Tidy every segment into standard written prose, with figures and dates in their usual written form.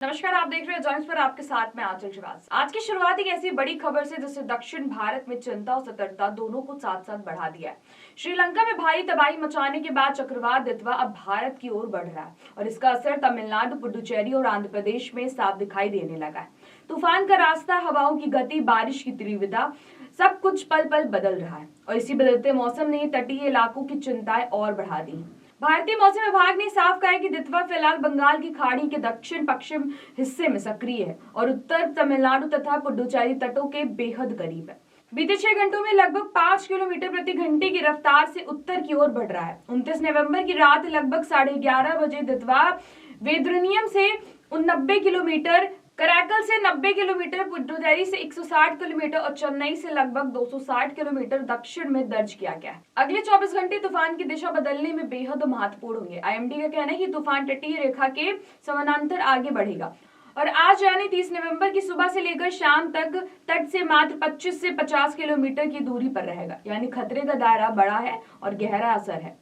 नमस्कार, आप देख रहे हैं जॉइंट्स पर आपके साथ में आंचल श्रीवास्तव। आज की शुरुआत एक ऐसी बड़ी खबर से जिससे दक्षिण भारत में चिंता और सतर्कता दोनों को साथ साथ बढ़ा दिया है। श्रीलंका में भारी तबाही मचाने के बाद चक्रवात दितवा अब भारत की ओर बढ़ रहा है और इसका असर तमिलनाडु, पुडुचेरी और आंध्र प्रदेश में साफ दिखाई देने लगा है। तूफान का रास्ता, हवाओं की गति, बारिश की तीव्रता, सब कुछ पल पल बदल रहा है और इसी बदलते मौसम ने तटीय इलाकों की चिंताएं और बढ़ा दी। भारतीय मौसम विभाग ने साफ कहा है कि दितवा फिलहाल बंगाल की खाड़ी के दक्षिण पश्चिम हिस्से में सक्रिय है और उत्तर तमिलनाडु तथा पुडुचेरी तटों के बेहद करीब है। बीते 6 घंटों में लगभग 5 किलोमीटर प्रति घंटे की रफ्तार से उत्तर की ओर बढ़ रहा है। 29 नवंबर की रात लगभग 11:30 बजे दितवा वेद्रनियम से 89 किलोमीटर, कराकल से 90 किलोमीटर, पुडुचेरी से 160 किलोमीटर और चेन्नई से लगभग 260 किलोमीटर दक्षिण में दर्ज किया गया है। अगले 24 घंटे तूफान की दिशा बदलने में बेहद महत्वपूर्ण होंगे। आईएमडी का कहना है कि तूफान तटीय रेखा के समानांतर आगे बढ़ेगा और आज यानी 30 नवंबर की सुबह से लेकर शाम तक तट से मात्र 25 से 50 किलोमीटर की दूरी पर रहेगा, यानी खतरे का दायरा बड़ा है और गहरा असर है।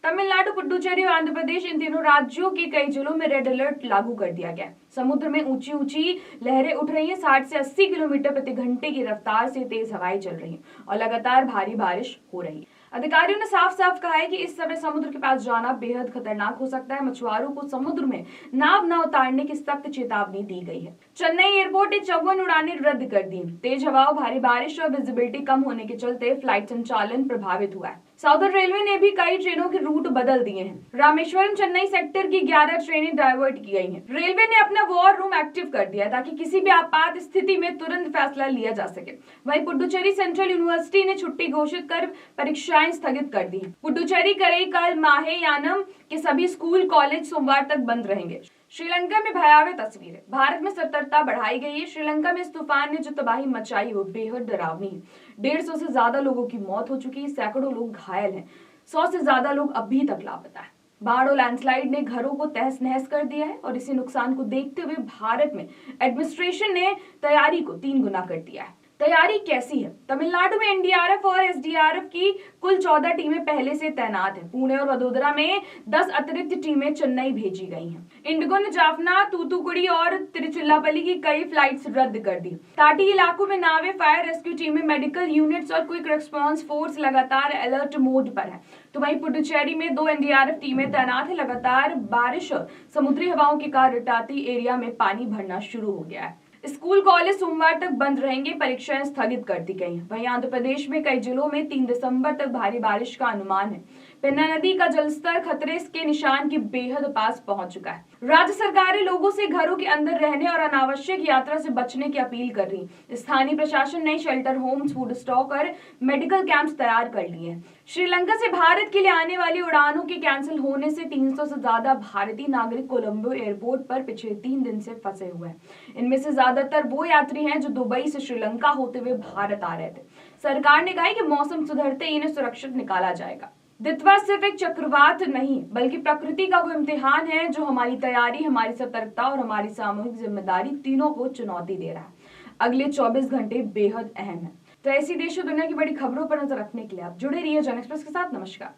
तमिलनाडु, पुडुचेरी और आंध्र प्रदेश, इन तीनों राज्यों के कई जिलों में रेड अलर्ट लागू कर दिया गया। समुद्र में ऊंची ऊंची लहरें उठ रही हैं। 60 से 80 किलोमीटर प्रति घंटे की रफ्तार से तेज हवाएं चल रही हैं और लगातार भारी बारिश हो रही है। अधिकारियों ने साफ साफ कहा है कि इस समय समुद्र के पास जाना बेहद खतरनाक हो सकता है। मछुआरों को समुद्र में नाव न उतारने की सख्त चेतावनी दी गई है। चेन्नई एयरपोर्ट ने 54 उड़ानें रद्द कर दी। तेज हवाओं, भारी बारिश और विजिबिलिटी कम होने के चलते फ्लाइट संचालन प्रभावित हुआ है। साउदर्न रेलवे ने भी कई ट्रेनों के रूट बदल दिए हैं। रामेश्वरम चेन्नई सेक्टर की 11 ट्रेनें डाइवर्ट की गई हैं। रेलवे ने अपना वॉर रूम एक्टिव कर दिया ताकि किसी भी आपात स्थिति में तुरंत फैसला लिया जा सके। वहीं पुडुचेरी सेंट्रल यूनिवर्सिटी ने छुट्टी घोषित कर परीक्षाएं स्थगित कर दी। पुडुचेरी, करईकल, माहेयानम के सभी स्कूल कॉलेज सोमवार तक बंद रहेंगे। श्रीलंका में भयावह तस्वीरें, भारत में सतर्कता बढ़ाई गई है। श्रीलंका में इस तूफान ने जो तबाही मचाई वो बेहद डरावनी है। 150 से ज्यादा लोगों की मौत हो चुकी है, सैकड़ों लोग घायल हैं, 100 से ज्यादा लोग अभी तक लापता है। बाढ़ और लैंडस्लाइड ने घरों को तहस नहस कर दिया है और इसी नुकसान को देखते हुए भारत में एडमिनिस्ट्रेशन ने तैयारी को 3 गुना कर दिया है। तैयारी कैसी है? तमिलनाडु में एनडीआरएफ और एसडीआरएफ की कुल 14 टीमें पहले से तैनात हैं। पुणे और वडोदरा में 10 अतिरिक्त टीमें चेन्नई भेजी गई हैं। इंडिगो ने जाफना, तूतुकुड़ी और तिरुचिरापल्ली की कई फ्लाइट्स रद्द कर दी। तटीय इलाकों में नावें, फायर रेस्क्यू टीमें, मेडिकल यूनिट्स और क्विक रिस्पांस फोर्स लगातार अलर्ट मोड पर है। तो वहीं पुडुचेरी में 2 एनडीआरएफ टीमें तैनात है। लगातार बारिश और समुद्री हवाओं के कारण तटीय एरिया में पानी भरना शुरू हो गया है। स्कूल कॉलेज सोमवार तक बंद रहेंगे, परीक्षाएं स्थगित कर दी गई हैं। वहीं आंध्र प्रदेश में कई जिलों में 3 दिसंबर तक भारी बारिश का अनुमान है। पेन्ना नदी का जलस्तर खतरे के निशान के बेहद पास पहुंच चुका है। राज्य सरकारें लोगों से घरों के अंदर रहने और अनावश्यक यात्रा से बचने की अपील कर रही। स्थानीय प्रशासन ने शेल्टर होम्स, फूड स्टॉक और मेडिकल कैंप्स तैयार कर लिए हैं। श्रीलंका से भारत के लिए आने वाली उड़ानों के कैंसिल होने से 300 से ज्यादा भारतीय नागरिक कोलंबो एयरपोर्ट पर पिछले 3 दिन से फंसे हुए हैं। इनमें से ज्यादातर वो यात्री हैं जो दुबई से श्रीलंका होते हुए भारत आ रहे थे। सरकार ने कहा है कि मौसम सुधरते ही इन्हें सुरक्षित निकाला जाएगा। दितवा सिर्फ एक चक्रवात नहीं बल्कि प्रकृति का वो इम्तिहान है जो हमारी तैयारी, हमारी सतर्कता और हमारी सामूहिक जिम्मेदारी तीनों को चुनौती दे रहा है। अगले 24 घंटे बेहद अहम है। तो ऐसी देश और दुनिया की बड़ी खबरों पर नजर रखने के लिए आप जुड़े रहिए जन एक्सप्रेस के साथ। नमस्कार।